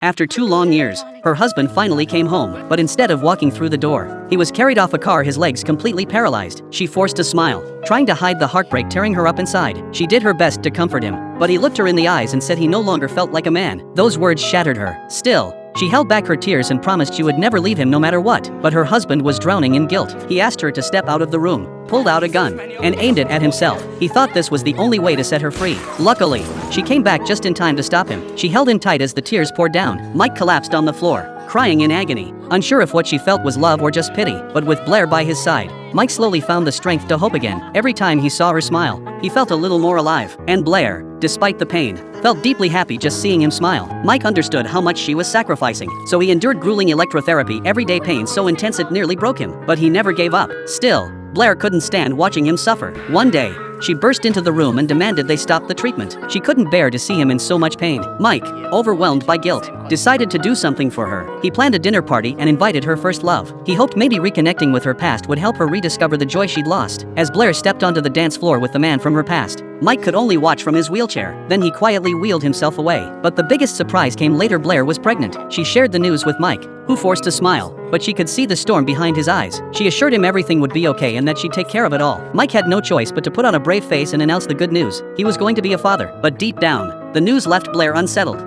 After 2 long years, her husband finally came home, but instead of walking through the door, he was carried off a car, his legs completely paralyzed. She forced a smile, trying to hide the heartbreak tearing her up inside. She did her best to comfort him, but he looked her in the eyes and said he no longer felt like a man. Those words shattered her. Still, she held back her tears and promised she would never leave him no matter what. But her husband was drowning in guilt. He asked her to step out of the room, pulled out a gun, and aimed it at himself. He thought this was the only way to set her free. Luckily, she came back just in time to stop him. She held him tight as the tears poured down. Mike collapsed on the floor, crying in agony, unsure if what she felt was love or just pity. But with Blair by his side, Mike slowly found the strength to hope again. Every time he saw her smile, he felt a little more alive. And Blair, despite the pain, felt deeply happy just seeing him smile. Mike understood how much she was sacrificing, so he endured grueling electrotherapy, everyday pain so intense it nearly broke him. But he never gave up. Still, Blair couldn't stand watching him suffer. One day, she burst into the room and demanded they stop the treatment. She couldn't bear to see him in so much pain. Mike, overwhelmed by guilt, decided to do something for her. He planned a dinner party and invited her first love. He hoped maybe reconnecting with her past would help her rediscover the joy she'd lost. As Blair stepped onto the dance floor with the man from her past, Mike could only watch from his wheelchair. Then he quietly wheeled himself away. But the biggest surprise came later. Blair was pregnant. She shared the news with Mike, who forced a smile, but she could see the storm behind his eyes. She assured him everything would be okay and that she'd take care of it all. Mike had no choice but to put on a brave face and announce the good news. He was going to be a father. But deep down, the news left Blair unsettled.